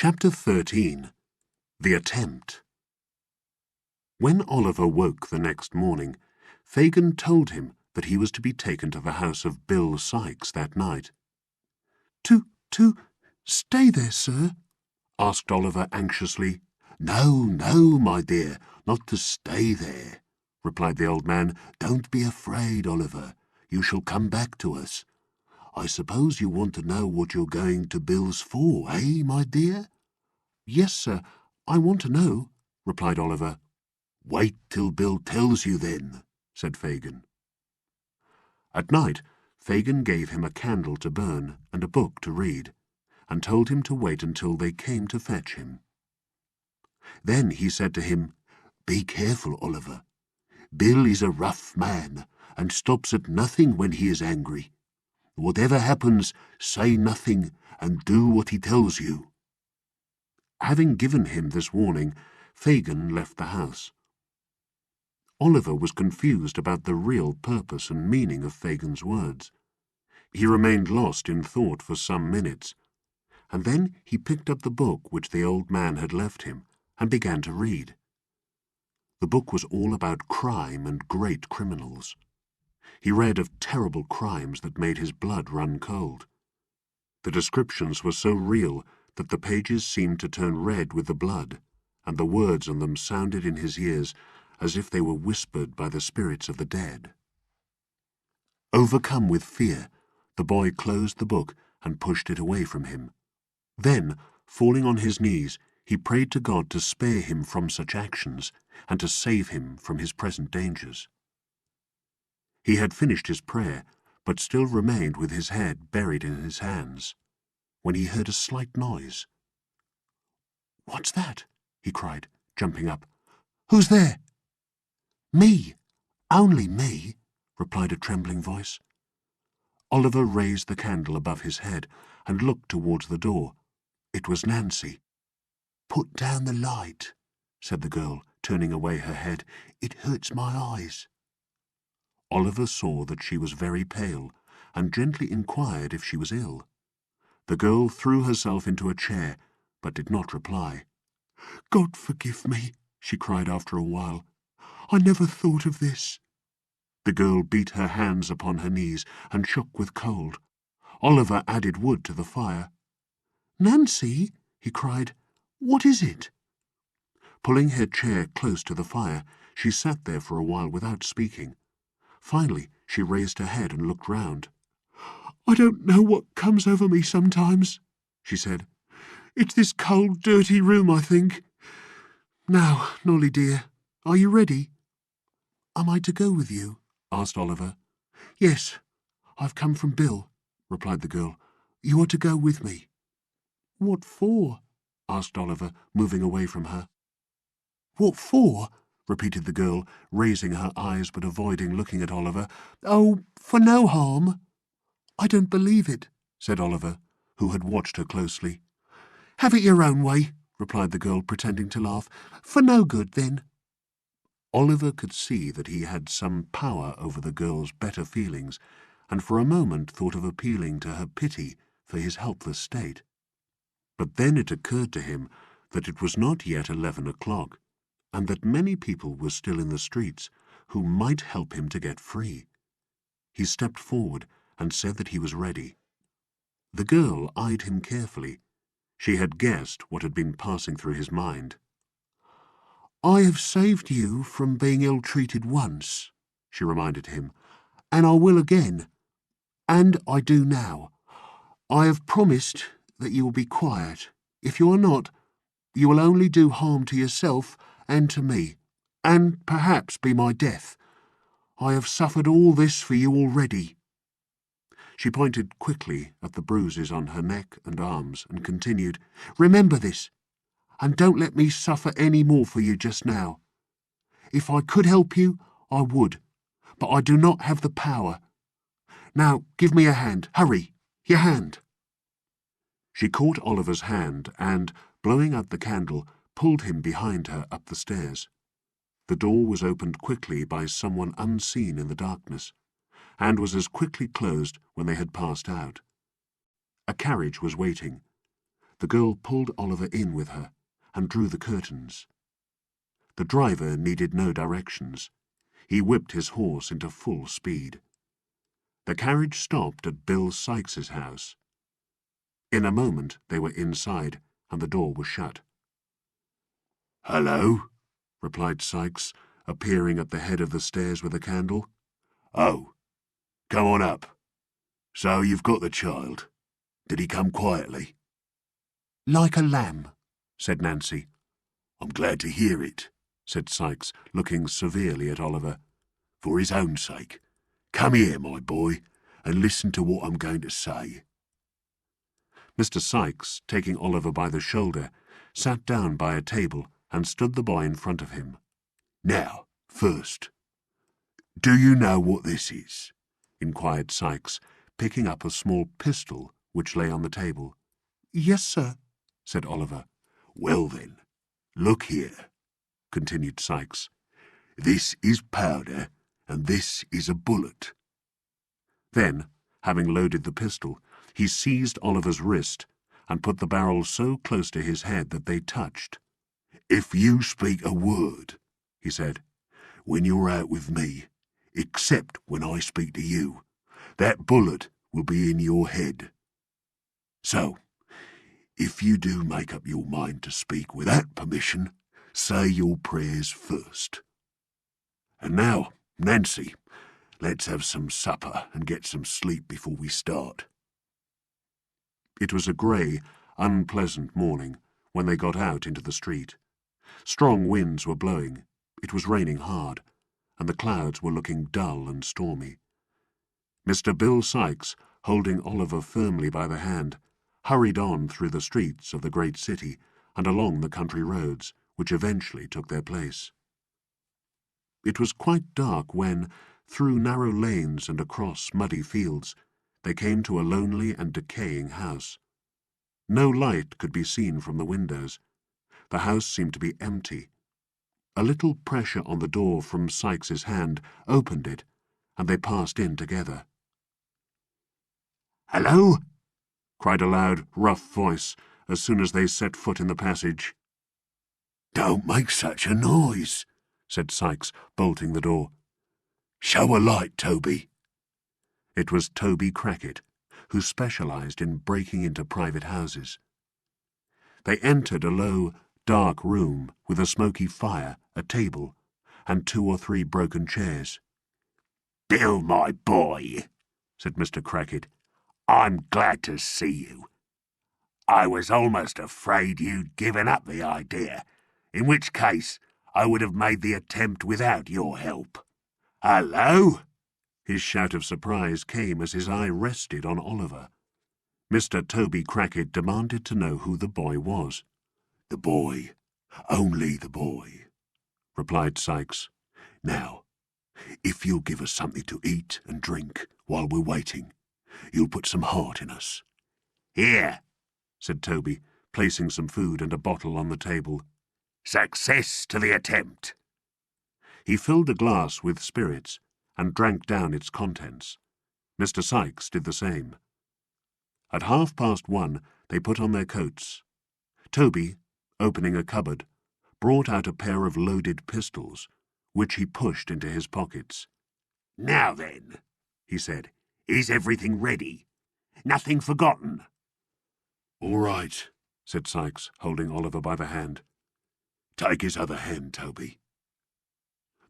Chapter 13. The Attempt. When Oliver woke the next morning, Fagin told him that he was to be taken to the house of Bill Sikes that night. To stay there, sir?" asked Oliver anxiously. "No, no, my dear, not to stay there," replied the old man. "Don't be afraid, Oliver. You shall come back to us. I suppose you want to know what you're going to Bill's for, eh, my dear?" "Yes, sir, I want to know," replied Oliver. "Wait till Bill tells you then," said Fagin. At night, Fagin gave him a candle to burn and a book to read, and told him to wait until they came to fetch him. Then he said to him, "Be careful, Oliver. Bill is a rough man, and stops at nothing when he is angry. Whatever happens, say nothing, and do what he tells you." Having given him this warning, Fagin left the house. Oliver was confused about the real purpose and meaning of Fagin's words. He remained lost in thought for some minutes, and then he picked up the book which the old man had left him and began to read. The book was all about crime and great criminals. He read of terrible crimes that made his blood run cold. The descriptions were so real that the pages seemed to turn red with the blood, and the words on them sounded in his ears as if they were whispered by the spirits of the dead. Overcome with fear, the boy closed the book and pushed it away from him. Then, falling on his knees, he prayed to God to spare him from such actions and to save him from his present dangers. He had finished his prayer, but still remained with his head buried in his hands, when he heard a slight noise. "What's that?" he cried, jumping up. "Who's there?" "Me, only me," replied a trembling voice. Oliver raised the candle above his head and looked towards the door. It was Nancy. "Put down the light," said the girl, turning away her head. "It hurts my eyes." Oliver saw that she was very pale, and gently inquired if she was ill. The girl threw herself into a chair, but did not reply. "God forgive me," she cried after a while. "I never thought of this." The girl beat her hands upon her knees and shook with cold. Oliver added wood to the fire. "Nancy," he cried, "what is it?" Pulling her chair close to the fire, she sat there for a while without speaking. Finally, she raised her head and looked round. "I don't know what comes over me sometimes," she said. "It's this cold, dirty room, I think. Now, Nolly dear, are you ready?" "Am I to go with you?" asked Oliver. "Yes, I've come from Bill," replied the girl. "You are to go with me." "What for?" asked Oliver, moving away from her. "What for?" repeated the girl, raising her eyes but avoiding looking at Oliver. "Oh, for no harm." "I don't believe it," said Oliver, who had watched her closely. "Have it your own way," replied the girl, pretending to laugh. "For no good, then." Oliver could see that he had some power over the girl's better feelings, and for a moment thought of appealing to her pity for his helpless state. But then it occurred to him that it was not yet 11 o'clock, and that many people were still in the streets who might help him to get free. He stepped forward and said that he was ready. The girl eyed him carefully. She had guessed what had been passing through his mind. "I have saved you from being ill-treated once," she reminded him, "and I will again. And I do now. I have promised that you will be quiet. If you are not, you will only do harm to yourself and to me, and perhaps be my death. I have suffered all this for you already." She pointed quickly at the bruises on her neck and arms and continued, "Remember this, and don't let me suffer any more for you just now. If I could help you, I would, but I do not have the power. Now give me a hand. Hurry, your hand." She caught Oliver's hand and, blowing out the candle, pulled him behind her up the stairs. The door was opened quickly by someone unseen in the darkness, and was as quickly closed when they had passed out. A carriage was waiting. The girl pulled Oliver in with her and drew the curtains. The driver needed no directions. He whipped his horse into full speed. The carriage stopped at Bill Sykes's house. In a moment they were inside, and the door was shut. "Hello," replied Sykes, appearing at the head of the stairs with a candle. "Oh, come on up. So you've got the child. Did he come quietly?" Like a lamb, said Nancy. "I'm glad to hear it," said Sykes, looking severely at Oliver. "For his own sake. Come here, my boy, and listen to what I'm going to say." Mr. Sykes, taking Oliver by the shoulder, sat down by a table and stood the boy in front of him. "Now, first, do you know what this is?" inquired Sykes, picking up a small pistol which lay on the table. "Yes, sir," said Oliver. "Well then, look here," continued Sykes. "This is powder, and this is a bullet." Then, having loaded the pistol, he seized Oliver's wrist and put the barrel so close to his head that they touched. "If you speak a word," he said, "when you're out with me, except when I speak to you, that bullet will be in your head. So, if you do make up your mind to speak without permission, say your prayers first. And now, Nancy, let's have some supper and get some sleep before we start." It was a grey, unpleasant morning when they got out into the street. Strong winds were blowing, it was raining hard, and the clouds were looking dull and stormy. Mr. Bill Sykes, holding Oliver firmly by the hand, hurried on through the streets of the great city and along the country roads, which eventually took their place. It was quite dark when, through narrow lanes and across muddy fields, they came to a lonely and decaying house. No light could be seen from the windows. The house seemed to be empty. A little pressure on the door from Sykes's hand opened it, and they passed in together. "Hello!" cried a loud, rough voice as soon as they set foot in the passage. "Don't make such a noise," said Sykes, bolting the door. "Show a light, Toby." It was Toby Crackit, who specialised in breaking into private houses. They entered a low, dark room with a smoky fire, a table, and 2 or 3 broken chairs. "Bill, my boy," said Mr. Crackit, "I'm glad to see you. I was almost afraid you'd given up the idea, in which case I would have made the attempt without your help. Hello!" His shout of surprise came as his eye rested on Oliver. Mr. Toby Crackit demanded to know who the boy was. "The boy, only the boy," replied Sykes. "Now, if you'll give us something to eat and drink while we're waiting, you'll put some heart in us." "Here," said Toby, placing some food and a bottle on the table. "Success to the attempt." He filled a glass with spirits and drank down its contents. Mr. Sykes did the same. At 1:30 they put on their coats. Toby, opening a cupboard, brought out a pair of loaded pistols, which he pushed into his pockets. "Now then," he said, "is everything ready? Nothing forgotten?" "All right," said Sykes, holding Oliver by the hand. "Take his other hand, Toby."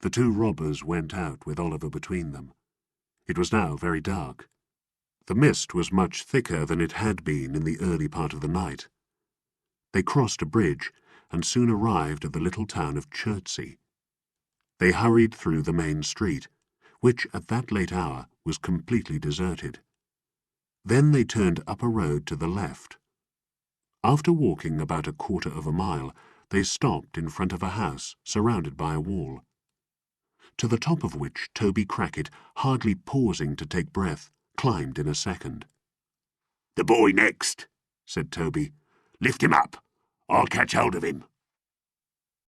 The 2 robbers went out with Oliver between them. It was now very dark. The mist was much thicker than it had been in the early part of the night. They crossed a bridge and soon arrived at the little town of Chertsey. They hurried through the main street, which at that late hour was completely deserted. Then they turned up a road to the left. After walking about 1/4 of a mile, they stopped in front of a house surrounded by a wall, to the top of which Toby Crackit, hardly pausing to take breath, climbed in a second. "The boy next," said Toby. "Lift him up. I'll catch hold of him."